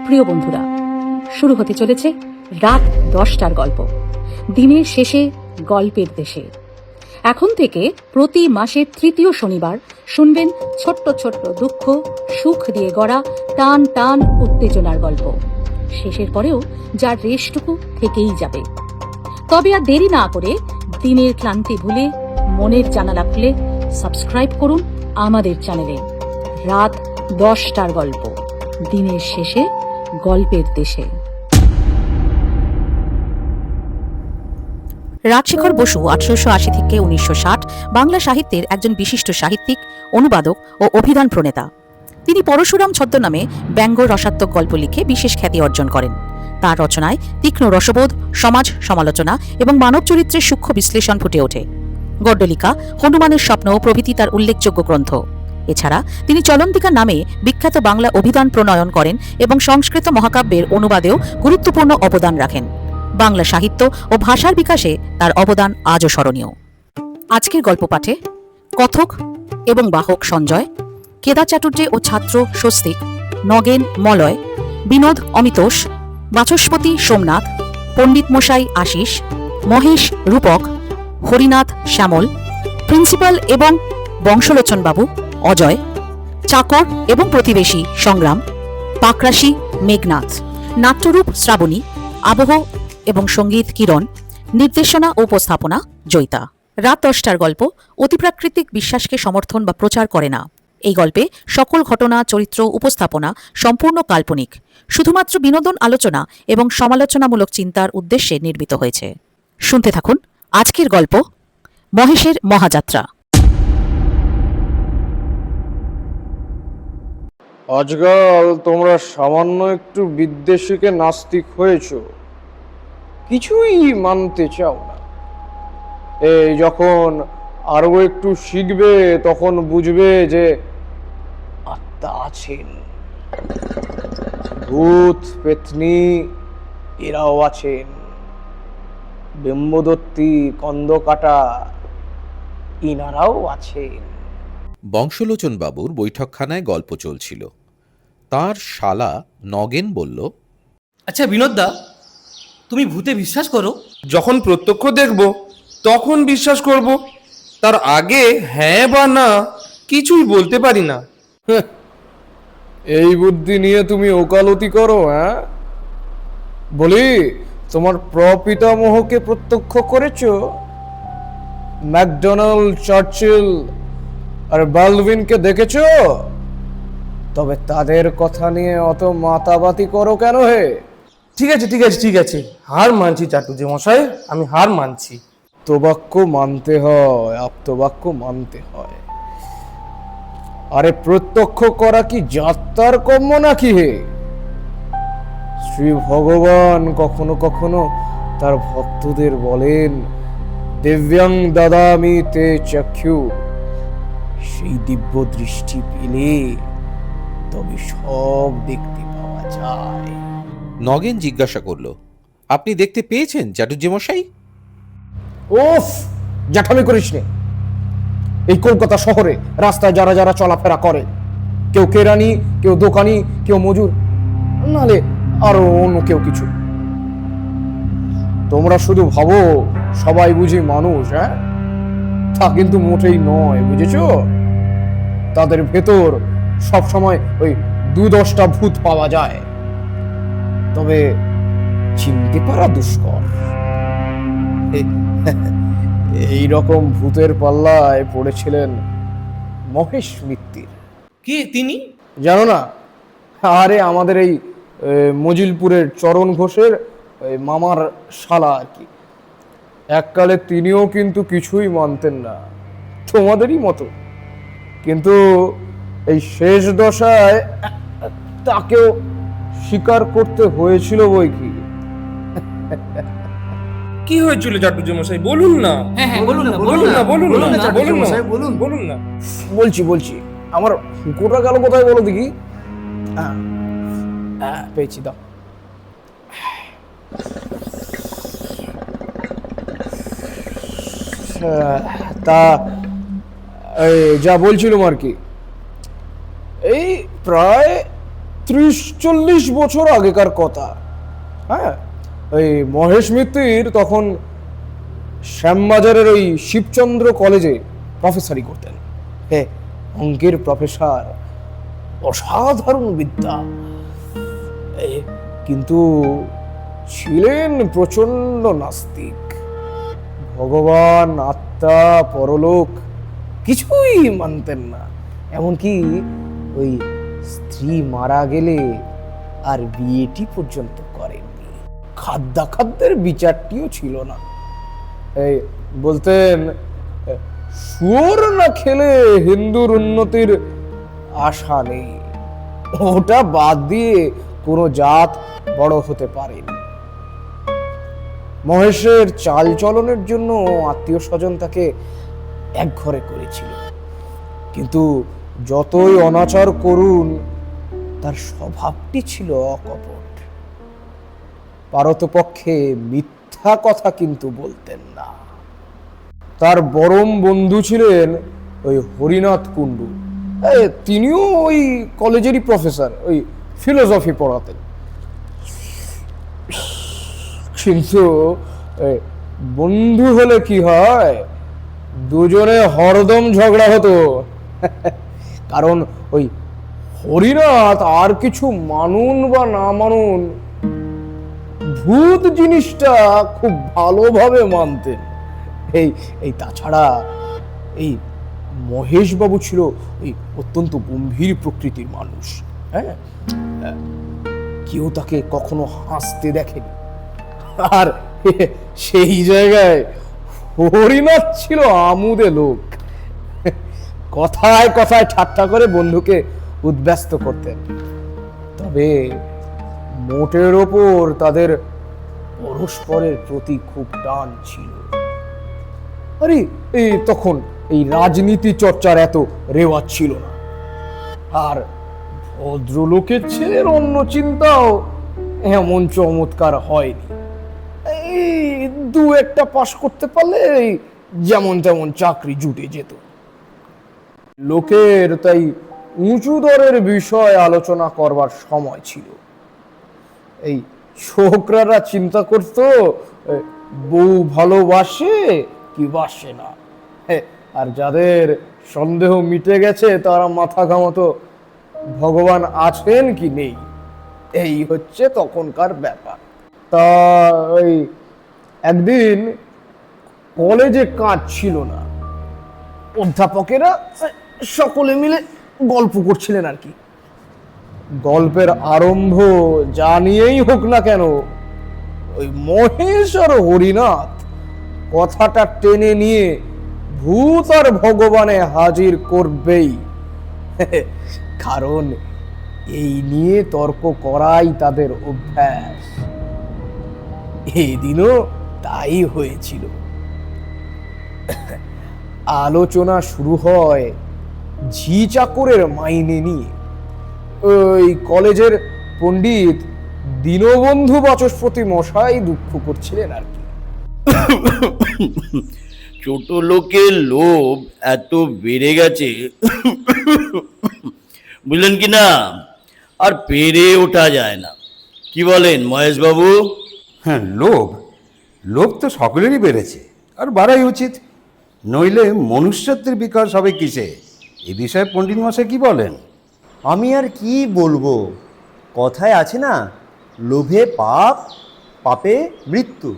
প্রিয় বন্ধুরা, শুরু হতে চলেছে রাত 10টার গল্প, দিনের শেষে গল্পের দেশে। এখন থেকে প্রতি মাসের তৃতীয় শনিবার শুনবেন ছোট্ট ছোট্ট দুঃখ সুখ দিয়ে গড়া টান টান উত্তেজনার গল্প। শেষের পরেও যার রেশটুকু থেকেই যাবে। তবে আর দেরি না করে দিনের ক্লান্তি ভুলে মনের জানালা খুলে সাবস্ক্রাইব করুন আমাদের চ্যানেলে। রাত 10টার গল্প, দিনের শেষে গল্পের দেশে। রাজশেখর বসু 1880 থেকে 1960 বাংলা সাহিত্যের একজন বিশিষ্ট সাহিত্যিক, অনুবাদক ও অভিধান প্রণেতা। তিনি পরশুরাম ছদ্মনামে ব্যঙ্গ রসাত্মক গল্প লিখে বিশেষ খ্যাতি অর্জন করেন। তার রচনায় তীক্ষ্ণ রসবোধ, সমাজ সমালোচনা এবং মানব চরিত্রের সূক্ষ্ম বিশ্লেষণ ফুটে ওঠে। গড্ডলিকা, হনুমানের স্বপ্ন প্রভৃতি তার উল্লেখযোগ্য গ্রন্থ। এছাড়া তিনি চলন্তিকা নামে বিখ্যাত বাংলা অভিধান প্রণয়ন করেন এবং সংস্কৃত মহাকাব্যের অনুবাদেও গুরুত্বপূর্ণ অবদান রাখেন। বাংলা সাহিত্য ও ভাষার বিকাশে তার অবদান আজও স্মরণীয়। আজকের গল্প পাঠে কথক এবং বাহক সঞ্জয়, কেদার চাটুর্যে ও ছাত্র স্বস্তিক, নগেন মলয়, বিনোদ অমিতোষ, বাচস্পতি সোমনাথ, পণ্ডিত মশাই আশিস, মহেশ রূপক, হরিনাথ শ্যামল, প্রিন্সিপাল এবং বংশলোচনবাবু অজয়, চাকর এবং প্রতিবেশী সংগ্রাম, পাকরাশি মেঘনাথ, নাট্যরূপ শ্রাবণী, আবহ এবং সঙ্গীত কিরণ, নির্দেশনা ও উপস্থাপনা জয়িতা। রাত 10টার গল্প অতিপ্রাকৃতিক বিশ্বাসকে সমর্থন বা প্রচার করে না। এই গল্পে সকল ঘটনা, চরিত্র, উপস্থাপনা সম্পূর্ণ কাল্পনিক, শুধুমাত্র বিনোদন, আলোচনা এবং সমালোচনামূলক চিন্তার উদ্দেশ্যে নির্মিত হয়েছে। শুনতে থাকুন আজকের গল্প, মহেশের মহাযাত্রা। আজকাল তোমরা সামান্য একটু বিদ্বেষীকে নাস্তিক হয়েছ, কিছুই মানতে চাও না। এই যখন আরো একটু শিখবে তখন বুঝবে যে আত্মা আছেন, ভূত পেতনি এরাও আছেন, বিম্বদত্তি কন্দকাটা ইনারাও আছেন। বংশলোচন বাবুর বৈঠকখানায় গল্প চলছিল। তার শালা নগেন বলল, আচ্ছা বিনোদদা, তুমি ভূতে বিশ্বাস করো? যখন প্রত্যক্ষ দেখব তখন বিশ্বাস করব, তার আগে হ্যাঁ বা না কিছুই বলতে পারি না। এই বুদ্ধি নিয়ে তুমি ওকালতি করো? হ্যাঁ, বলি, তোমার প্রপিতামহকে প্রত্যক্ষ করেছো? ম্যাকডোনাল্ড, চার্চিল আর বালভিনকে দেখেছো? তবে তাদের কথা নিয়ে অত মাতাবাতি করো কেন হে? ঠিক আছে ঠিক আছে ঠিক আছে, হার মানছি চাটুর্যে মশাই, আমি হার মানছি। আপ্তবাক্য মানতে হয়, আপ্তবাক্য মানতে হয়। আরে প্রত্যক্ষ করা কি যাত্রার কর্ম নাকি হে? শ্রী ভগবান কখনো কখনো তার ভক্তদের বলেন, দিব্যাং দাদামি তে চক্ষু। সেই দিব্য দৃষ্টি পেলে তবে সব দেখতে পাওয়া যায়। নগেন জিজ্ঞাসা করল, আপনি দেখতে পেয়েছেন চাটুর্যে মশাই? ওফ, জ্যাঠামি করিস নে। এই কলকাতা শহরে রাস্তায় যারা যারা চলাফেরা করে, কেউ কেরানি, কেউ দোকানি, কেউ মজুর, নালে আরো অন্য কেউ কিছু, তোমরা শুধু ভাবো সবাই বুঝি মানুষ। হ্যাঁ, তা কিন্তু মোটেই নয়, বুঝেছো? তাদের ভেতর সব সময় ওই 2-10টা ভূত পাওয়া যায়, তবে চিনতে পারা দুষ্কর। এই রকম ভূতের পাল্লায় পড়েছিলেন মহেশ মিত্তির। কে তিনি? জানো না? আরে আমাদের এই মজিলপুরের চরণ ঘোষের মামার শালা আর কি। এককালে তিনিও কিন্তু কিছুই মানতেন না, তোমাদেরই মতো, কিন্তু এই শেষ দশায় তাকেও স্বীকার করতে হয়েছিল বই কি। কি হয়েছিল চাটুর্যে মশাই, বলুন না। হ্যাঁ, বলুন না, বলুন না বলুন না চাটুর্যে বলুন না মশাই, বলুন। বলুন না। বলছি, আমার হুকুরটা গেল কোথায় বলো দেখি। পেয়েছি, দাও। তা যা বলছিলাম আর কি, এই প্রায় 30-40 বছর আগেকার কথা। হ্যাঁ, ওই মহেশ মিত্তির তখন শ্যামবাজারের ওই শিবচন্দ্র কলেজে প্রফেসরি করতেন। হ্যাঁ, অঙ্কের প্রফেসর, অসাধারণ বিদ্যা, কিন্তু ছিলেন প্রচন্ড নাস্তিক। ভগবান, আত্মা, পরলোক কিছুই মানতেন না। এমনকি ওই স্ত্রী মারা গেলে আর বিয়েটি পর্যন্ত করেননি। খাদ্যাখাদ্যের বিচারটিও ছিল না। এই বলতেন, শুয়োর না খেলে হিন্দুর উন্নতির আশা নেই, ওটা বাদ দিয়ে কোনো জাত বড় হতে পারেনি। মহেশের চাল চলনের জন্য আত্মীয় স্বজন তাকে একঘরে করেছিল, কিন্তু যতই অনাচার করুন তার স্বভাবটি ছিল অকপট। পারতপক্ষে মিথ্যা কথা কিন্তু বলতেন না। তার পরম বন্ধু ছিলেন ওই হরিনাথ কুণ্ডু। তিনিও ওই কলেজেরই প্রফেসর, ওই ফিলোসফি পড়াতেন। কিন্তু বন্ধু হলে কি হয়, দুজনে হরদম ঝগড়া হতো। কারণ ওই হরিনাথ আর কিছু মানুন বা না মানুন, ভূত জিনিসটা খুব ভালোভাবে মানতেন। এই তাছাড়া এই মহেশ বাবু ছিল এই অত্যন্ত গম্ভীর প্রকৃতির মানুষ। হ্যাঁ, কেউ তাকে কখনো হাসতে দেখেনি। আর সেই জায়গায় হরিনাথ ছিল আমুদে লোক। কথায় কথায় ঠাট্টা করে বন্ধুকে উদ্ব্যস্ত করতেন। তবে মোটের ওপর তাদের পরস্পরের প্রতি খুব টান ছিল। আরে তখন এই রাজনীতি চর্চার এত রেওয়াজ ছিল না, আর ভদ্রলোকের ছেলের অন্য চিন্তাও এমন চমৎকার হয়নি। এই 2-1টা পাশ করতে পারলে যেমন তেমন চাকরি জুটে যেত। লোকের তাই উঁচু দরের বিষয় আলোচনা করবার সময় ছিল। এই ছোকরারা চিন্তা করত বউ ভালোবাসে কি বাসে না, আর যাদের সন্দেহ মিটে গেছে তারা মাথা ঘামাতো ভগবান আছেন কি নেই। এই হচ্ছে তখনকার ব্যাপার। তা ওই একদিন কলেজে কাজ ছিল না, অধ্যাপকেরা সকলে মিলে গল্প করছিলেন আর কি। গল্পের আরম্ভ জানিয়েই হোক না কেন, ওই মহেশ আর হরিনাথ কথাটা টেনে নিয়ে ভূত আর ভগবানে হাজির করবেই। কারণ এই নিয়ে তর্ক করাই তাদের অভ্যাস। এই দিনও তাই হয়েছিল। আলোচনা শুরু হয় ঝি চাকরের মাইনে নিয়ে। ওই কলেজের পণ্ডিত দীনবন্ধু বাচস্পতি মশাই দুঃখ করছিলেন আর কি। ছোট লোকের লোভ এত বেড়ে গেছে, বুঝলেন কি না, আর পেরে ওঠা যায় না। কি বলেন মহেশবাবু? হ্যাঁ, লোভ লোভ তো সকলেরই বেড়েছে, আর বাড়াই উচিত, নইলে মনুষ্যত্বের বিকাশ হবে কিসে? এ বিষয়ে পণ্ডিত মশাই কি বলেন? আমি আর কি বলবো, কথায় আছে না, লোভে পাপ, পাপে মৃত্যু।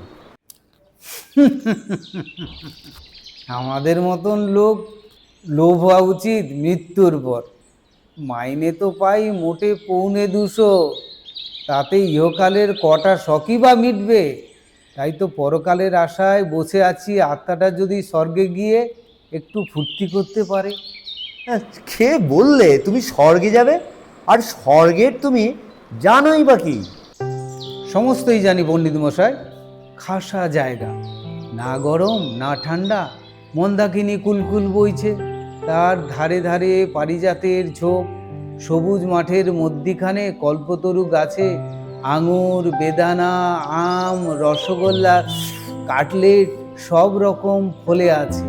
আমাদের মতন লোক লোভ হওয়া উচিত মৃত্যুর পর। মাইনে তো পাই মোটে 250, তাতে ইহকালের কটা শখই বা মিটবে। তাই তো পরকালের আশায় বসে আছি, আত্মাটা যদি স্বর্গে গিয়ে একটু ফুর্তি করতে পারে। কে বললে তুমি স্বর্গে যাবে? আর স্বর্গের তুমি জানোই বা কি? সমস্তই জানি পণ্ডিত মশাই। খাসা জায়গা, না গরম না ঠান্ডা, মন্দাকিনী কুলকুল বইছে, তার ধারে ধারে পারিজাতের ঝোপ, সবুজ মাঠের মধ্যিখানে কল্পতরু গাছে আঙুর, বেদানা, আম, রসগোল্লা, কাটলেট সব রকম ফলে আছে।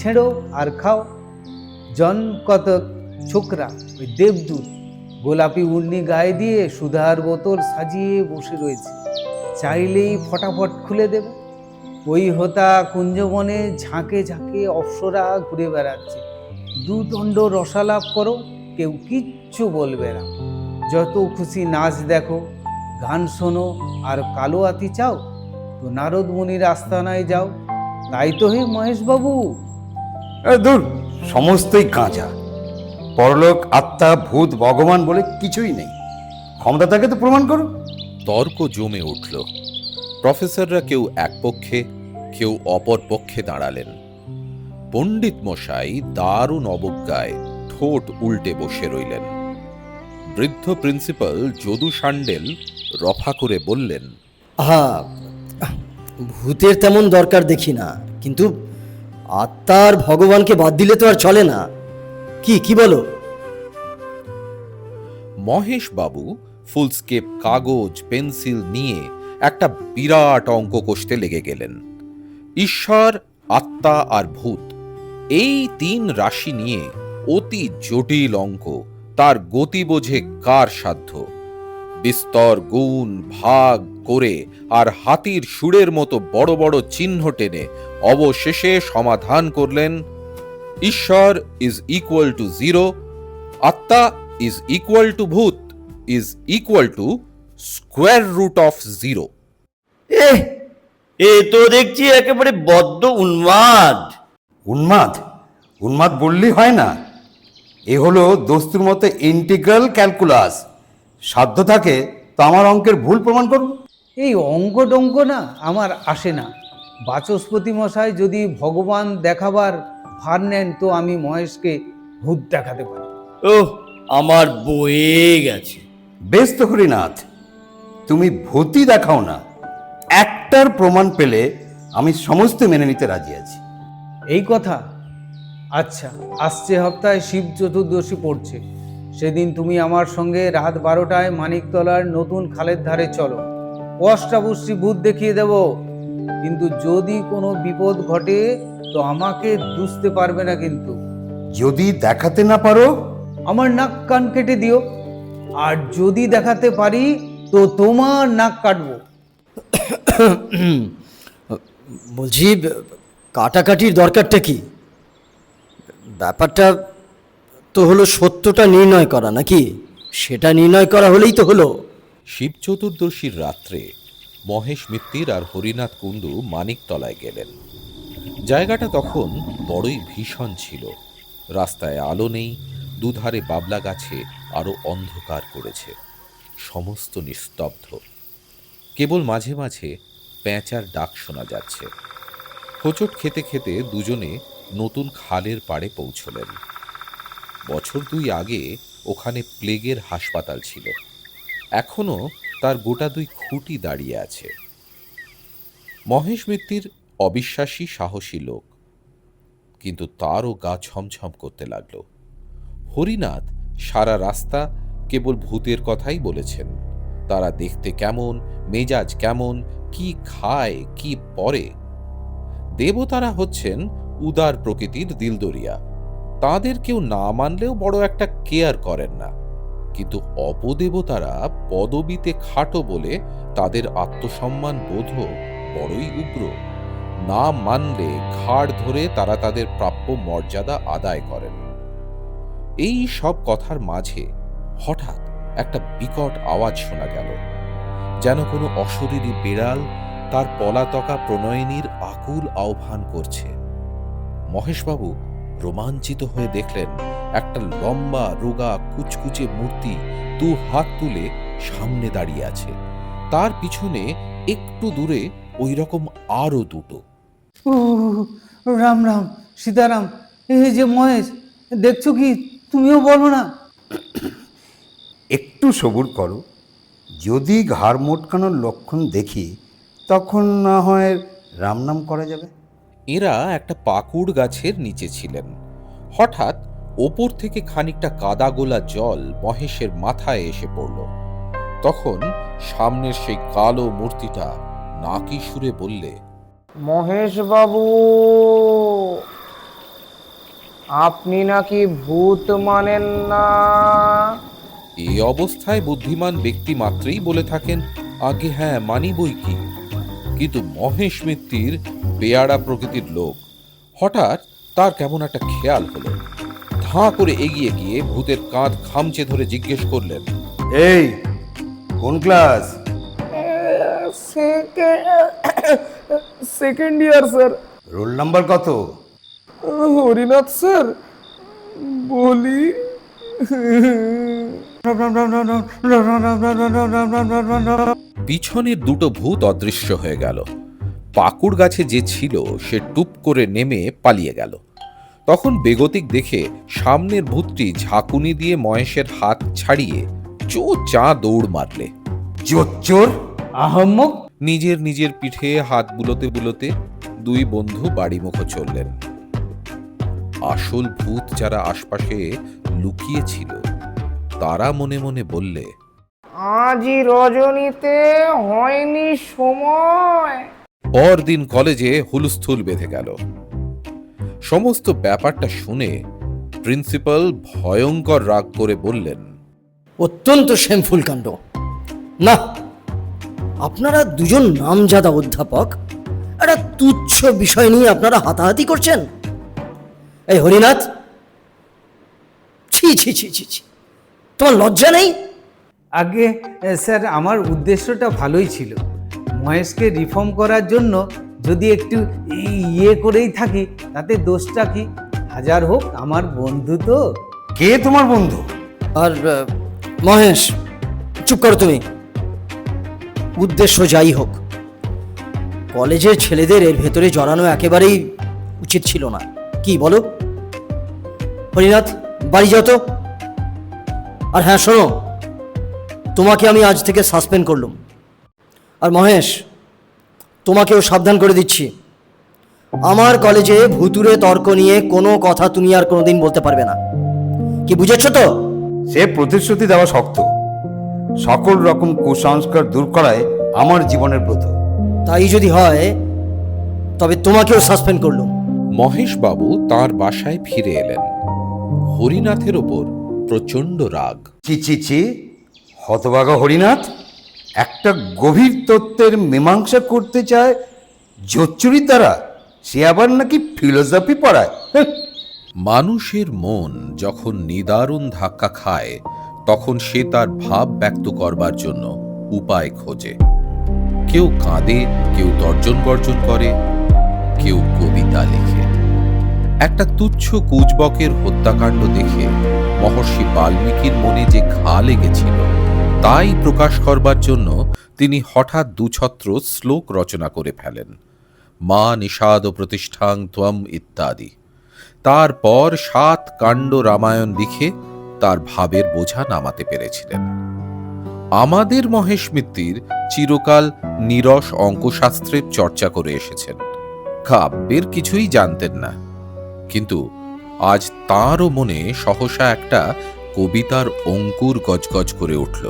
ছেড়ো আর খাও। জন কতক ছোকরা ওই দেবদূত গোলাপি উড়নি গায়ে দিয়ে সুধার বোতল সাজিয়ে বসে রয়েছে, চাইলেই ফটাফট খুলে দেবে। ওই হোতা কুঞ্জবনে ঝাঁকে ঝাঁকে অপ্সরা ঘুরে বেড়াচ্ছে। দুদণ্ড রসালাপ করো, কেউ কিচ্ছু বলবে না। যত খুশি নাচ দেখো, গান শোনো, আর কালো আতি চাও তো নারদ মুনির আস্তানায় যাও। তাই তো হে মহেশবাবু। দূর, সমস্তই কাঁচা। পরলোক, আত্মা, ভূত, ভগবান বলে কিছুই নেই। ক্ষমতা থাকে তো প্রমাণ করো। তর্ক জমে উঠল। প্রফেসররা কেউ এক পক্ষে, কেউ অপর পক্ষে দাঁড়ালেন। পণ্ডিত মশাই দারুণ অবজ্ঞায় ঠোঁট উল্টে বসে রইলেন। বৃদ্ধ প্রিন্সিপাল যদু সান্ডেল রফা করে বললেন, হ্যাঁ, ভূতের তেমন দরকার দেখি না, কিন্তু আত্মার ভগবানকে বাদ দিলে তো আর চলে না। কি বলো? মহেশ বাবু ফুলস্কেপ কাগজ পেন্সিল নিয়ে একটা বিরাট অঙ্ক কষতে লেগে গেলেন। ঈশ্বর, আত্মা আর ভূত, এই তিন রাশি নিয়ে অতি জটিল অঙ্ক। তার গতি বোঝে কার সাধ্য? বিস্তর গুণ ভাগ করে আর হাতির সুরের মতো বড় বড় চিহ্ন টেনে অবশেষে সমাধান করলেন, ঈশ্বর ইজ ইকুয়াল টু 0, আত্মা ইজ ইকুয়াল টু ভূত is equal to square root of 0। এ তো দেখছি একেবারে বদ্ধ উন্মাদ। উন্মাদ উন্মাদ বললেই হয় না। এ হলো দস্তুর মতো ইন্টিগ্রাল ক্যালকুলাস। সাধ্য থাকে তো আমার অঙ্কের ভুল প্রমাণ করব। এই অঙ্ক টঙ্ক না আমার আসে না। বাচস্পতি মশাই যদি ভগবান দেখাবার ভার নেন তো আমি মহেশকে ভূত দেখাতে পারি। ওহ, আমার বয়ে গেছে। বেশ তো হরিনাথ, তুমি ভূতই দেখাও না, একটার প্রমাণ পেলে আমি সমস্ত মেনে নিতে রাজি আছি। এই কথা? আচ্ছা, আসছে হপ্তায় শিব চতুর্দশী পড়ছে। সেদিন তুমি আমার সঙ্গে রাত 12টায় মানিকতলার নতুন খালের ধারে চলো। অষ্টাবশী ভূত দেখিয়ে দেব, কিন্তু যদি কোনো বিপদ ঘটে তো আমাকে দুষতে পারবে না। কিন্তু যদি দেখাতে না পারো? আমার নাক কান কেটে দিও। আর যদি দেখাতে পারি তো তোমার নাক কাটবো। বলছি, কাটাকাটির দরকারটা কি? ব্যাপারটা তো হলো সত্যটা নির্ণয় করা, নাকি? সেটা নির্ণয় করা হলেই তো হলো। শিব চতুর্দশীর রাত্রে মহেশ মিত্তির আর হরিনাথ কুণ্ডু মানিকতলায় গেলেন। জায়গাটা তখন বড়ই ভীষণ ছিল। রাস্তায় আলো নেই, দুধারে বাবলা গাছে আরো অন্ধকার করেছে। সমস্ত নিস্তব্ধ, কেবল মাঝে মাঝে পেঁচার ডাক শোনা যাচ্ছে। হোঁচট খেতে খেতে দুজনে নতুন খালের পাড়ে পৌঁছলেন। বছর 2 আগে ওখানে প্লেগের হাসপাতাল ছিল, এখনো তার গোটা 2 খুঁটি দাঁড়িয়ে আছে। মহেশ মিত্তির অবিশ্বাসী সাহসী লোক, কিন্তু তারও গা ছমছম করতে লাগলো। হরিনাথ সারা রাস্তা কেবল ভূতের কথাই বলেছেন। তারা দেখতে কেমন, মেজাজ কেমন, কি খায়, কি পরে। দেবতারা হচ্ছেন উদার প্রকৃতির দিলদরিয়া, তাদের কেউ না মানলেও বড় একটা কেয়ার করেন না। কিন্তু অপদেবতারা পদবিতে খাটো বলে তাদের আত্মসম্মান বোধও বড়ই উগ্র। না মানলে ঘাড় ধরে তারা তাদের প্রাপ্য মর্যাদা আদায় করেন। এই সব কথার মাঝে হঠাৎ একটা বিকট আওয়াজ শোনা গেল, যেন কোনো অশরীরী বিড়াল তার পলাতকা প্রণয়িনীর আকুল আহ্বান করছে। মহেশবাবু রোমাঞ্চিত হয়ে দেখলেন একটা লম্বা রোগা কুচকুচে মূর্তি 2 হাত তুলে সামনে দাঁড়িয়ে আছে। তার পিছনে একটু দূরে ওই রকম আরো 2। ও রাম রাম সীতারাম, এই যে মহেশ, দেখছো কি? তুমিও বলো না। একটু সবুর করো, যদি ঘাড় মোটকানোর লক্ষণ দেখি তখন না হয় রাম নাম করা যাবে। এরা একটা পাকুড় গাছের নিচে ছিলেন। হঠাৎ ওপর থেকে খানিকটা কাদা গোলা জল মহেশের মাথায় এসে পড়ল। তখন সামনের সেই কালো মূর্তিটা নাকি সুরে বললে, মহেশ বাবু, আপনি নাকি ভূত মানেন না? এই অবস্থায় বুদ্ধিমান ব্যক্তি মাত্রেই বলে থাকেন, আগে হ্যাঁ মানি বই কি। কিন্তু মহেশ মিত্তির বেয়াড়া প্রকৃতির লোক। হঠাৎ তার কেমন একটা খেয়াল হলো। ধাঁ করে এগিয়ে গিয়ে ভূতের কাঁধ খামচে ধরে জিজ্ঞেস করলেন, এই কোন class? Second year sir. Roll number কত? হরিনাথ স্যার, বলি পিছনের দুটো ভূত অদৃশ্য হয়ে গেল। পাকুড় গাছে যে ছিল সে টুপ করে নেমে পালিয়ে গেল। তখন বেগতিক দেখে সামনের ভূতটি ঝাঁকুনি দিয়ে মহেশের হাত ছাড়িয়ে চা দৌড় মারলে। জোচ্চোর! আহম্মক! নিজের নিজের পিঠে হাত বুলোতে বুলোতে দুই বন্ধু বাড়িমুখো চললেন। আসল ভূত যারা আশপাশে লুকিয়েছিল তারা মনে মনে বললে, আজই রজনীতে হয়নি সময়। পরদিন কলেজে হুলস্থুল বেঁধে গেল। সমস্ত ব্যাপারটা শুনে প্রিন্সিপাল ভয়ঙ্কর রাগ করে বললেন, অত্যন্ত শেমফুল কাণ্ড। না, আপনারা দুজন নামজাদা অধ্যাপক একটা তুচ্ছ বিষয় নিয়ে আপনারা হাতাহাতি করছেন। এই হরিনাথ, ছি ছি ছি ছি ছি, তোমার লজ্জা নেই? আগে স্যার, আমার উদ্দেশ্যটা ভালোই ছিল। মহেশকে রিফর্ম করার জন্য যদি একটু ইয়ে করেই থাকি তাতে দোষটা কি? হাজার হোক আমার বন্ধু তো। কে তোমার বন্ধু? আর মহেশ, চুপ করো তুমি। উদ্দেশ্য যাই হোক, কলেজের ছেলেদের এর ভেতরে জড়ানো একেবারেই উচিত ছিল না। কি বলো? হরিনাথ, বাড়ি যাও তো। আর হ্যাঁ শোনো, তোমাকে আমি আজ থেকে সাসপেন্ড করলাম। আর মহেশ, তোমাকেও সাবধান করে দিচ্ছি, আমার কলেজে ভুতুরে তর্ক নিয়ে কোনো কথা তুমি আর কোনোদিন বলতে পারবে না। কি বুঝেছো তো? সে প্রতিশ্রুতি দেওয়া শক্ত। সকল রকম কুসংস্কার দূর করায় আমার জীবনের ব্রত। তাই যদি হয় তবে তোমাকেও সাসপেন্ড করলাম। মহেশবাবু তার বাসায় ফিরে এলেন। হরিনাথের ওপর প্রচণ্ড রাগ। চি চি চি, হতভাগা হরিনাথ একটা গভীর তত্ত্বের মীমাংসা করতে চায় জোচ্চুরির দ্বারা, সে আবার নাকি ফিলোসফি পড়ায়। মানুষের মন যখন নিদারুণ ধাক্কা খায় তখন সে তার ভাব ব্যক্ত করবার জন্য উপায় খোঁজে। কেউ কাঁদে, কেউ তর্জন গর্জন করে, কেউ কবিতা লেখে। একটা তুচ্ছ কুচবকের হত্যাকাণ্ড দেখে মহর্ষি বাল্মীকির মনে যে ঘা লেগেছিল তাই প্রকাশ করবার জন্য তিনি হঠাৎ দুছত্র শ্লোক রচনা করে ফেলেন, মা নিষাদ প্রতিষ্ঠাং ত্বম ইত্যাদি। তারপর 7 কাণ্ড রামায়ণ লিখে তার ভাবের বোঝা নামাতে পেরেছিলেন। আমাদের মহেশ মিত্তির চিরকাল নীরস অঙ্কশাস্ত্রের চর্চা করে এসেছেন, কাব্যের কিছুই জানতেন না। কিন্তু আজ তাঁরও মনে সহসা একটা কবিতার অঙ্কুর গজগজ করে উঠল।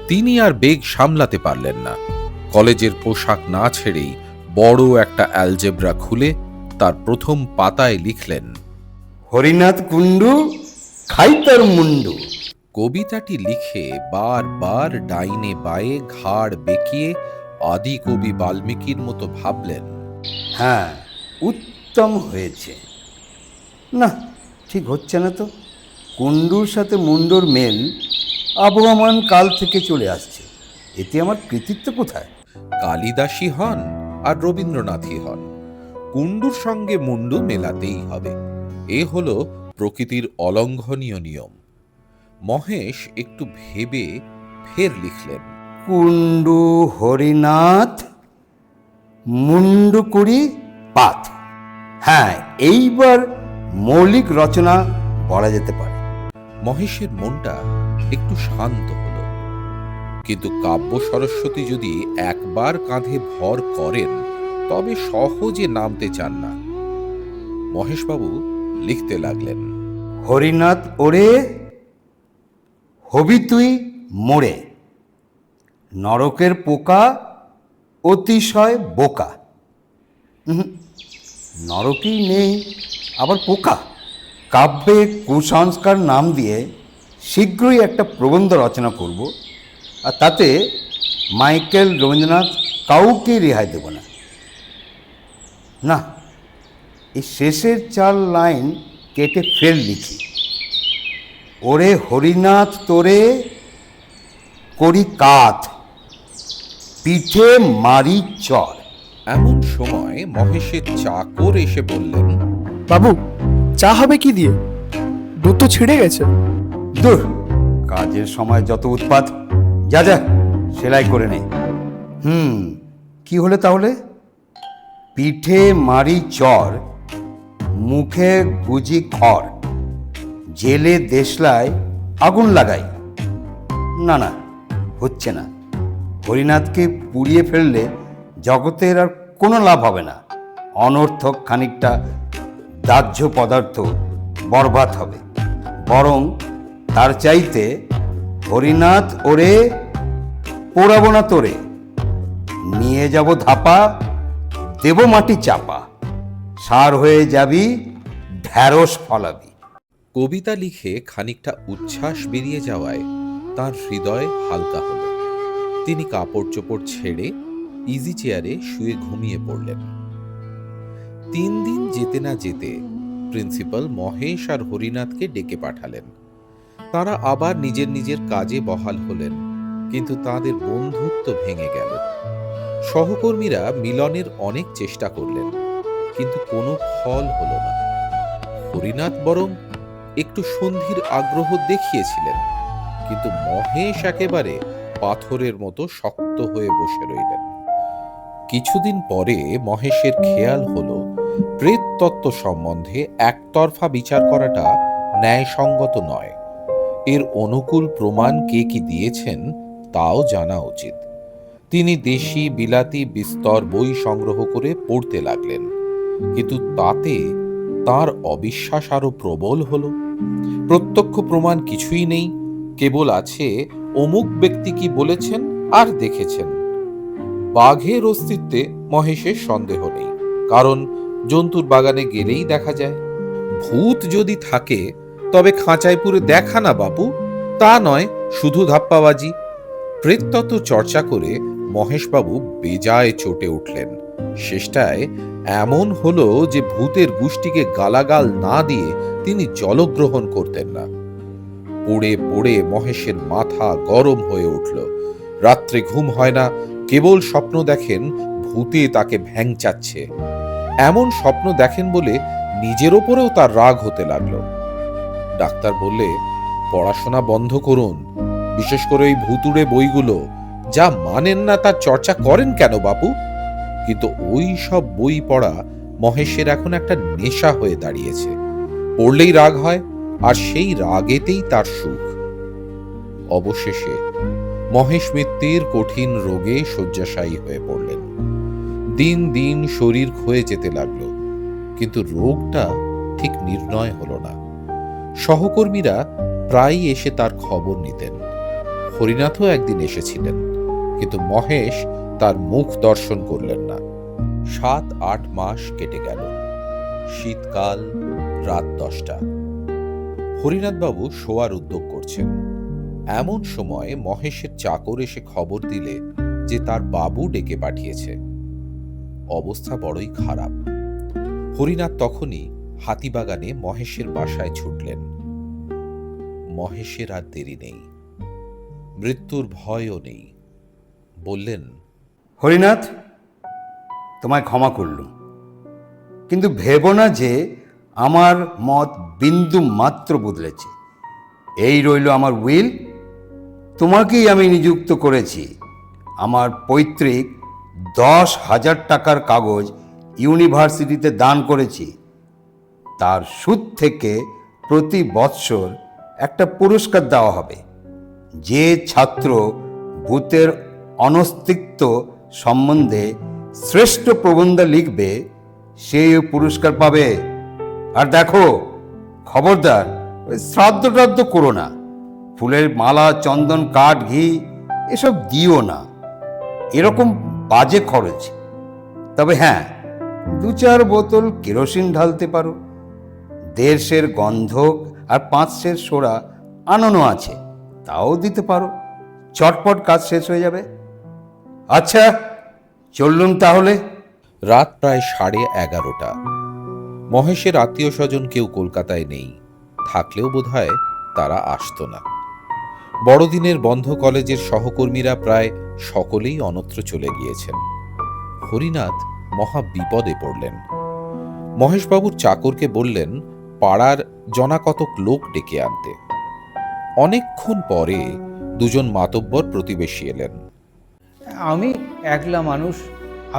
তিনি আর বেগ সামলাতে পারলেন না। কলেজের পোশাক না ছেড়েই বড় একটা অ্যালজেব্রা খুলে তার প্রথম পাতায় লিখলেন, হরিনাথ কুণ্ডু খাইতার মুন্ডু। কবিতাটি লিখে বারবার ডাইনে বায়ে ঘাড় বেঁকিয়ে আদি কবি বাল্মীকির মতো ভাবলেন, হ্যাঁ, উত্তম হয়েছে। না, ঠিক হচ্ছে না তো। কুণ্ডুর সাথে মুন্ডুর মেল আবহমান কাল থেকে চলে আসছে, এতে আমার কৃতিত্ব কোথায়? কালিদাসী হন আর রবীন্দ্রনাথই হন, কুণ্ডুর সঙ্গে মুন্ডু মেলাতেই হবে। এ হলো প্রকৃতির অলঙ্ঘনীয় নিয়ম। মহেশ একটু ভেবে ফের লিখলেন, কুণ্ডু হরিনাথ মুন্ডু করি পাত। হ্যাঁ, এইবার মৌলিক রচনা বলা যেতে পারে। মহেশের মনটা একটু শান্ত হলো। কিন্তু কাব্য সরস্বতী যদি একবার কাঁধে ভর করেন তবে সহজে নামতে চান না। মহেশবাবু লিখতে লাগলেন, হরিনাথ ওরে হবি তুই মোড়ে, নরকের পোকা অতিশয় বোকা। নরকই নেই, আবার পোকা। কাব্যে কুসংস্কার নাম দিয়ে শীঘ্রই একটা প্রবন্ধ রচনা করব, আর তাতে মাইকেল, রবীন্দ্রনাথ কাউকেই রেহাই দেব না। না, এই শেষের 4 লাইন কেটে ফের লিখি। ওরে হরিনাথ তোরে করি কাত, পিঠে মারি চর। এমন সময় মহেশের চাকর এসে বললেন, বাবু, চা হবে কি দিয়ে? দুধ তো ছিঁড়ে গেছে। দূর, কাজের সময় যত উৎপাত। যা যা, সেলাই করে নে। কি হলে তাহলে? পিঠে মারি চর, মুখে গুজি খড়, জেলে দেশলায় আগুন লাগাই। না না, হচ্ছে না। হরিনাথকে পুড়িয়ে ফেললে জগতের আর কোনো লাভ হবে না। অনর্থক খানিকটা দাহ্য পদার্থ বরবাদ হবে। বরং তার চাইতে হরিনাথ ওরে পোড়াবো না তোরে, নিয়ে যাব ধাপা, দেব মাটি চাপা, সার হয়ে যাবি, ঢ্যাঁড়স ফলাবি। কবিতা লিখে খানিকটা উচ্ছ্বাস বেরিয়ে যাওয়ায় তার হৃদয় হালকা হল। তিনি কাপড় চোপড় ছেড়ে ইজি চেয়ারে শুয়ে ঘুমিয়ে পড়লেন। 3 দিন যেতে না যেতে প্রিন্সিপাল মহেশ আর হরিনাথকে ডেকে পাঠালেন। তারা আবার নিজের নিজের কাজে বহাল হলেন, কিন্তু তাদের বন্ধুত্ব ভেঙে গেল। সহকর্মীরা মিলনের অনেক চেষ্টা করলেন, কিন্তু কোনো ফল হলো না। হরিনাথ বরং একটু সন্ধির আগ্রহ দেখিয়েছিলেন, কিন্তু মহেশ একেবারে পাথরের মতো শক্ত হয়ে বসে রইলেন। কিছুদিন পরে মহেশের খেয়াল হলো প্রেততত্ত্ব সম্বন্ধে একতরফা বিচার করাটা ন্যায়সঙ্গত নয়। এর অনুকূল প্রমাণ কে কি দিয়েছেন তাও জানা উচিত। তিনি দেশি বিলাতি বিস্তর বই সংগ্রহ করে পড়তে লাগলেন, কিন্তু তাতে তার অবিশ্বাস আরো প্রবল হলো। প্রত্যক্ষ প্রমাণ কিছুই নেই, কেবল আছে অমুক ব্যক্তি কি বলেছেন আর দেখেছেন। বাঘের অস্তিত্বে মহেশের সন্দেহ নেই, কারণ জন্তুর বাগানে গেলেই দেখা যায়। ভূত যদি থাকে তবে খাঁচায় পুরে দেখা না বাপু, তা নয় শুধু ধাপ্পাবাজি। প্রেততত্ত্ব চর্চা করে মহেশবাবু বেজায় চটে উঠলেন। শেষটায় এমন হলো যে ভূতের গোষ্ঠীকে গালাগাল না দিয়ে তিনি জলগ্রহণ করতেন না। পড়ে পড়ে মহেশের মাথা গরম হয়ে উঠল। রাত্রে ঘুম হয় না, কেবল স্বপ্ন দেখেন ভূতে তাকে ভ্যাংচাচ্ছে। এমন স্বপ্ন দেখেন বলে নিজের ওপরেও তার রাগ হতে লাগলো। ডাক্তার বললে, পড়াশোনা বন্ধ করুন, বিশেষ করে ওই ভুতুড়ে বইগুলো। যা মানেন না তার চর্চা করেন কেন বাপু? কিন্তু ওই সব বই পড়া মহেশের এখন একটা নেশা হয়ে দাঁড়িয়েছে। পড়লেই রাগ হয়, আর সেই রাগেতেই তার সুখ। অবশেষে মহেশ মিত্তির কঠিন রোগে শয্যাশায়ী হয়ে পড়লেন। দিন দিন শরীর ক্ষয়ে যেতে লাগলো, কিন্তু রোগটা ঠিক নির্ণয় হলো না। সহকর্মীরা প্রায়ই এসে তার খবর নিতেন। হরিনাথও একদিন এসেছিলেন, কিন্তু মহেশ তার মুখ দর্শন করলেন না। 7-8 মাস কেটে গেল। শীতকাল, রাত 10টা। হরিনাথবাবু শোয়ার উদ্যোগ করছেন। এমন সময় মহেশের চাকর এসে খবর দিলে যে তার বাবু ডেকে পাঠিয়েছে। অবস্থা বড়ই খারাপ। হরিনাথ তখনই হাতিবাগানে মহেশের বাসায় ছুটলেন। মহেশের আর দেরি নেই, মৃত্যুর ভয়ও নেই। বললেন, হরিনাথ, তোমায় ক্ষমা করলুম, কিন্তু ভেবো না যে আমার মত বিন্দু মাত্র বদলেছে। এই রইল আমার উইল। তোমাকেই আমি নিযুক্ত করেছি। আমার পৈতৃক 10,000 টাকার কাগজ ইউনিভার্সিটিতে দান করেছি। তার সুদ থেকে প্রতি বৎসর একটা পুরস্কার দেওয়া হবে। যে ছাত্র ভূতের অনস্তিত্ব সম্বন্ধে শ্রেষ্ঠ প্রবন্ধ লিখবে সেই পুরস্কার পাবে। আর দেখো, খবরদার শ্রাদ্ধ টাদ্ধ করো না। ফুলের মালা, চন্দন, কাঠ, ঘি এসব দিও না। এরকম বাজে খরচ। তবে হ্যাঁ, 2-4 বোতল কেরোসিন ঢালতে পারো। 1.5 সের গন্ধক আর 5 সের সোডা আননও আছে, তাও দিতে পারো, চটপট কাজ শেষ হয়ে যাবে। আচ্ছা, চললুম তাহলে। রাত প্রায় 11:30। মহেশের আত্মীয় স্বজন কেউ কলকাতায় নেই, থাকলেও বোধহয় তারা আসতো না। বড়দিনের বন্ধ কলেজের সহকর্মীরা প্রায় সকলেই অন্যত্র চলে গিয়েছেন। হরিনাথ মহা বিপদে পড়লেন। মহেশবাবুর চাকরকে বললেন পাড়ার জনাকতক লোক ডেকে আনতে। অনেকক্ষণ পরে দুজন মাতব্বর প্রতিবেশী এলেন। আমি একলা মানুষ,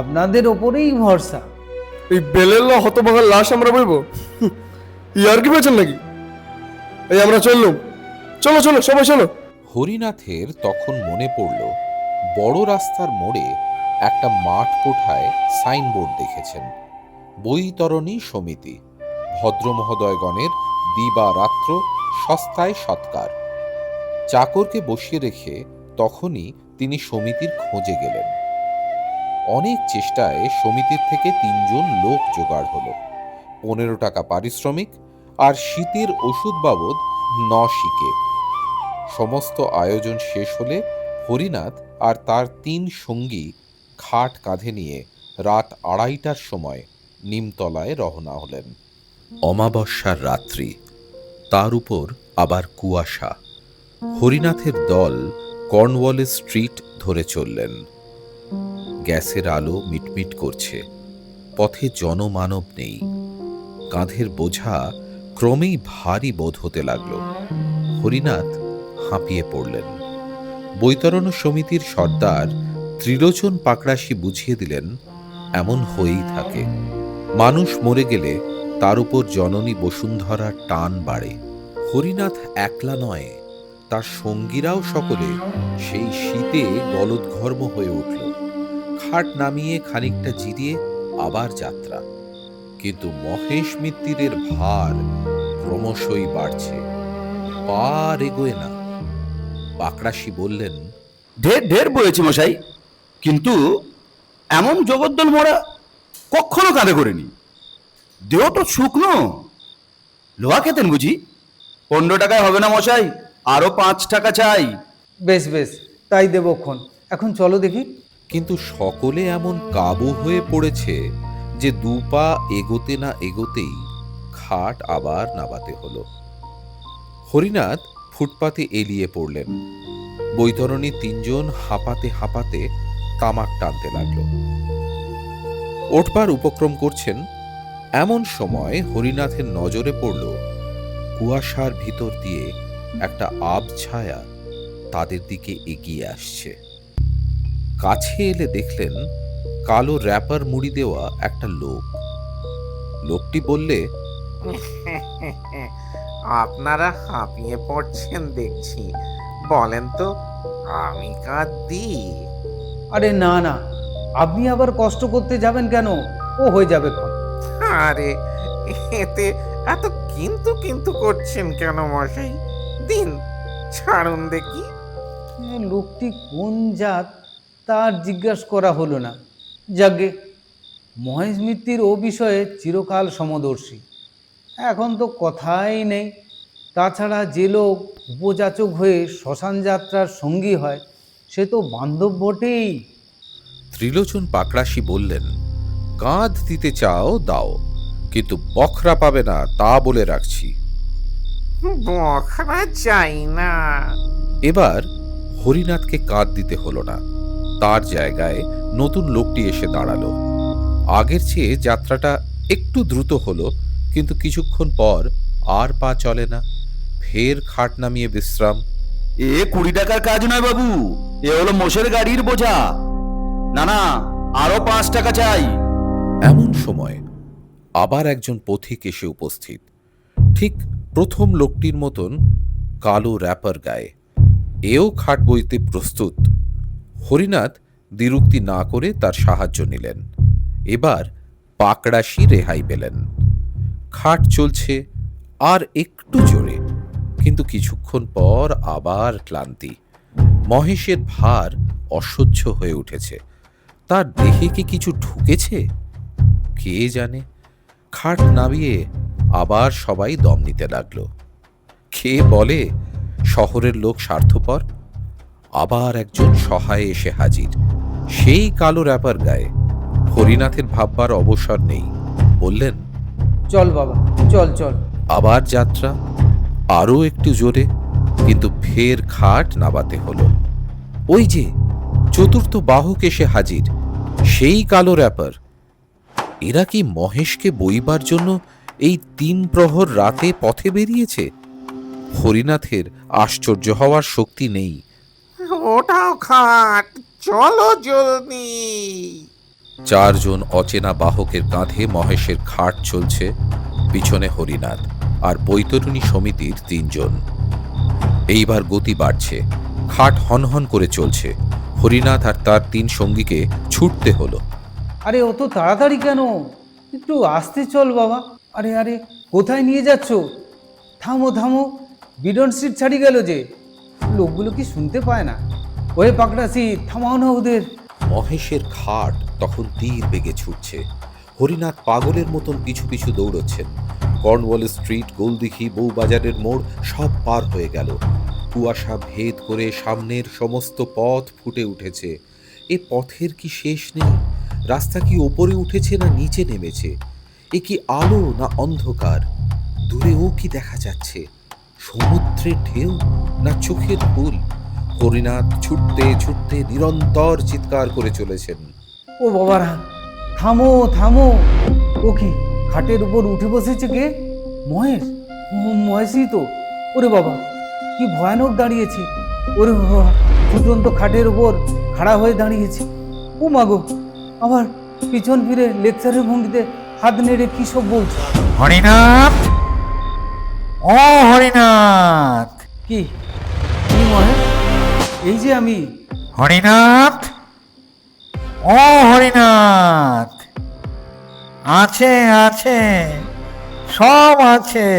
আপনাদের ওপরেই ভরসা। এই বেলেল্লা হতভাগার লাশ আমরা বইবো? ইয়ার কি পেয়েছেন নাকি? এই আমরা চললুম, চলো চলো সবাই চলো। হরিনাথের তখন মনে পড়ল বড় রাস্তার মোড়ে একটা মাঠ কোঠায় সাইনবোর্ড দেখেছেন, বৈতরণী সমিতি, ভদ্রমহোদয়গণের দিবারাত্র সস্তায় সৎকার। চাকরকে বসিয়ে রেখে তখনই তিনি সমিতির খোঁজে গেলেন। অনেক চেষ্টায় সমিতির থেকে 3 জন লোক জোগাড় হলো। 15 টাকা পারিশ্রমিক আর শীতের ওষুধ বাবদ 9 শিকে। সমস্ত আয়োজন শেষ হলে হরিনাথ আর তার 3 সঙ্গী খাট কাঁধে নিয়ে রাত 2:30টার সময় নিমতলায় রওনা হলেন। অমাবস্যার রাত্রি, তার উপর আবার কুয়াশা। হরিনাথের দল কর্নওয়ালিস স্ট্রিট ধরে চললেন। গ্যাসের আলো মিটমিট করছে, পথে জনমানব নেই। কাঁধের বোঝা ক্রমেই ভারী বোধ হতে লাগল। হরিনাথ হাঁপিয়ে পড়লেন। বৈতরণ সমিতির সর্দার ত্রিলোচন পাকড়াশি বুঝিয়ে দিলেন এমন হয়েই থাকে, মানুষ মরে গেলে তার উপর জননী বসুন্ধরার টান বাড়ে। হরিনাথ একলা নয়, তার সঙ্গীরাও সকলে সেই শীতে গলদঘর্ম হয়ে উঠল। খাট নামিয়ে খানিকটা জিরিয়ে আবার যাত্রা। কিন্তু মহেশ মিত্তিরের ভার ক্রমশই বাড়ছে, পার এগোয় না। পাকড়াশি বললেন, ঢের ঢের বলেছি মশাই, কিন্তু এমন জগদ্দল মোড়া কখনো কাঁধে করিনি। দেহ তো শুকনো, লোহা খেতেন বুঝি? 15 টাকায় হবে না মশাই, আরো 5 টাকা চাই। বেশ বেশ, তাই দেবক্ষণ। এখন চলো দেখি। কিন্তু সকলে এমন কাবু হয়ে পড়েছে যে 2 পা এগোতে না এগোতেই খাট আবার নামাতে হলো। হরিনাথ ফুটপাতে এলিয়ে পড়লেন। বৈতরণী 3 জন হাঁপাতে হাঁপাতে তামাক টানতে লাগলো। ওঠবার উপক্রম করছেন, এমন সময় হরিনাথের নজরে পড়ল কুয়াশার ভিতর দিয়ে একটা আবছায়া তাদের দিকে এগিয়ে আসছে। কাছে এলে দেখলেন কালো র্যাপার মুড়ি দেওয়া একটা লোক। লোকটি বললে, আপনারা হাঁপিয়ে পড়ছেন দেখছি, বলেন তো আমি কাঁদ দিই? আরে না না, আপনি আবার কষ্ট করতে যাবেন কেন? ও হয়ে যাবে ক্ষণ। আরে এতে এত কিন্তু কিন্তু করছেন কেন মশাই? দিন ছাড়ুন দেখি। লোকটি কোন জাত তার জিজ্ঞাসা করা হলো না। যাগে, মহেশ মিত্তির ও বিষয়ে চিরকাল সমদর্শী, এখন তো কথাই নেই। তাছাড়া যে লোক উপযাচক হয়ে শ্মশান যাত্রার সঙ্গী হয় সে তো বান্ধব বটেই। ত্রিলোচন পাকড়াশি বললেন, কাঁধ দিতে চাও দাও, কিন্তু বখরা পাবে না তা বলে রাখছি। বখরা চাই না। এবার হরিনাথকে কাঁধ দিতে হলো না, তার জায়গায় নতুন লোকটি এসে দাঁড়ালো। আগের চেয়ে যাত্রাটা একটু দ্রুত হলো, কিন্তু কিছুক্ষণ পর আর পা চলে না। ফের খাট নামিয়ে বিশ্রাম। এ 20 টাকার কাজ নয় বাবু, এ হলো মোষের গাড়ির বোঝা। না না, আরো 5 টাকা চাই। এমন সময় আবার একজন পথিক এসে উপস্থিত, ঠিক প্রথম লোকটির মতন কালো র্যাপার গায়ে। এও খাট বইতে প্রস্তুত। হরিনাথ দ্বিরুক্তি না করে তার সাহায্য নিলেন। এবার পাকড়াশি রেহাই পেলেন। খাট চলছে আর একটু জোরে, কিন্তু কিছুক্ষণ পর আবার ক্লান্তি। মহেশের ভার অসহ্য হয়ে উঠেছে। তার দেহে কি কিছু ঢুকেছে কে জানে। খাট নামিয়ে আবার সবাই দম নিতে লাগলো। কে বলে শহরের লোক স্বার্থপর, আবার একজন সহায় এসে হাজির, সেই কালো র্যাপার গায়ে। হরিনাথের ভাববার অবসর নেই, বললেন, চল বাবা, চল চল। আবার যাত্রা, আরও একটু জোরে, কিন্তু ফের খাট নাবাতে হলো। ওই যে চতুর্থ বাহক এসে হাজির, সেই কালো র্যাপার। এরা কি মহেশকে বইবার জন্য এই 3 প্রহর রাতে পথে বেরিয়েছে? হরিনাথের আশ্চর্য হওয়ার শক্তি নেই। ওটাও খাট, চলো জলদি। 4 জন অচেনা বাহকের কাঁধে মহেশের খাট চলছে, পিছনে হরিনাথ আর বৈতরণী সমিতির 3 জন। এইবার গতি বাড়ছে, খাট হনহন করে চলছে। হরিনাথ আর তার 3 সঙ্গীকে ছুটতে হলো। আরে অত তাড়াতাড়ি কেন? একটু আস্তে চল বাবা। আরে আরে, কোথায় নিয়ে যাচ্ছ? থামো থামো, বিডন সিট ছাড়ি গেল যে। লোকগুলো কি শুনতে পায় না? ওয়ে পাকড়াসি, থামাও না ওদের। মহেশের খাট তখন তীর বেগে ছুটছে। হরিনাথ পাগলের মতন পিছু পিছু দৌড়চ্ছেন। কর্নওয়াল স্ট্রিট, গোলদিঘি, বউবাজারের মোড় সব পার হয়ে গেল। কুয়াশা ভেদ করে সামনের সমস্ত পথ ফুটে উঠেছে। এ পথের কি শেষ নেই? রাস্তা কি ওপরে উঠেছে না নিচে নেমেছে? এ কি আলো না অন্ধকার? দূরেও কি দেখা যাচ্ছে? সমুদ্রের ঢেউ না চোখের ফুল? হরিনাথ ছুটতে ছুটতে নিরন্তর চিৎকার করে চলেছেন। ও বাবারা, থামো থামো। ও কি খাটের উপর উঠে বসেছে কে? মহেশ? মহেশই তো। ওরে বাবা, কি ভয়ানক দাঁড়িয়েছে! ওরে বাবা, ফুটন্ত খাটের উপর খাড়া হয়ে দাঁড়িয়েছে। ও মাগো, আবার পিছন ফিরে লেকচারের ভঙ্গিতে হাত নেড়ে কি সব বলছে। হরিনাথ, ও হরিনাথ। কি কি মহেশ? এই যে আমি। হরিনাথ, ও হরিনাথ। আছে আছে, সব আছে,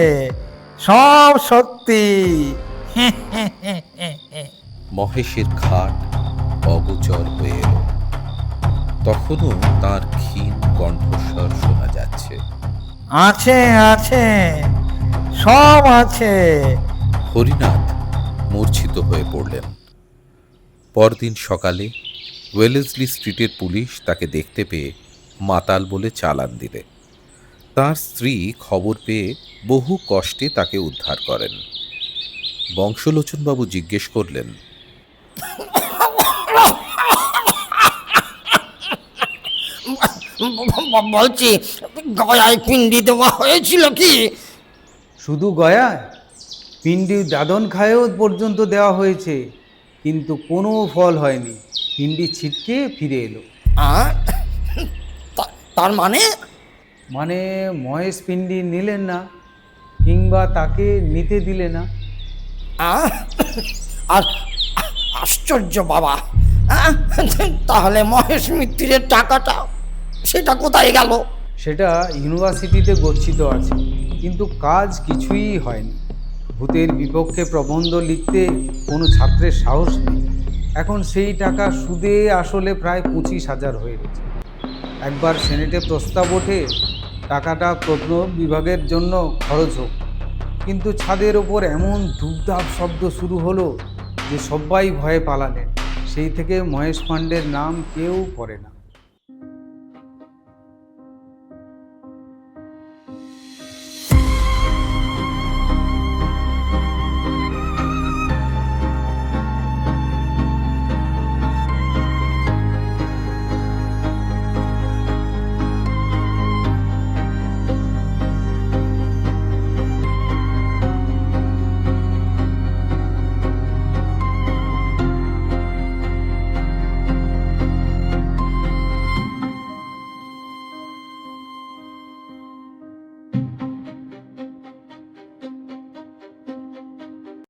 সব সত্যি। মহেশের খাট অগোচর হয়ে এলো। তখনও তার ক্ষীণ কণ্ঠস্বর শোনা যাচ্ছে, আছে আছে, সব আছে। হরিনাথ মূর্ছিত হয়ে পড়লেন। পরদিন সকালে ওয়েলেসলি স্ট্রিটের পুলিশ তাকে দেখতে পেয়ে মাতাল বলে চালান দিলে। তার স্ত্রী খবর পেয়ে বহু কষ্টে তাকে উদ্ধার করেন। বংশলোচনবাবু জিজ্ঞেস করলেন, বলছি, গয়ায় পিণ্ডি দেওয়া হয়েছিল কি? শুধু গয়ায়? পিণ্ডি দাদন খায়েও পর্যন্ত দেওয়া হয়েছে, কিন্তু কোনো ফল হয়নি। পিণ্ডি ছিটকে ফিরে এলো। তার মানে? মানে মহেশ পিণ্ডি নিলেন না, কিংবা তাকে নিতে দিলে না। আর আশ্চর্য বাবা, তাহলে মহেশ মিত্তিরের টাকাটা সেটা কোথায় গেল? সেটা ইউনিভার্সিটিতে গচ্ছিত আছে, কিন্তু কাজ কিছুই হয়নি। ভূতের বিপক্ষে প্রবন্ধ লিখতে কোনো ছাত্রের সাহস নেই। এখন সেই টাকা সুদে আসলে প্রায় 25,000 হয়ে গেছে। একবার সেনেটে প্রস্তাব ওঠে টাকাটা প্রত্ন বিভাগের জন্য খরচ হোক, কিন্তু ছাদের ওপর এমন ধূপধাপ শব্দ শুরু হলো যে সবাই ভয়ে পালালেন। সেই থেকে মহেশ পাণ্ডের নাম কেউ করে না।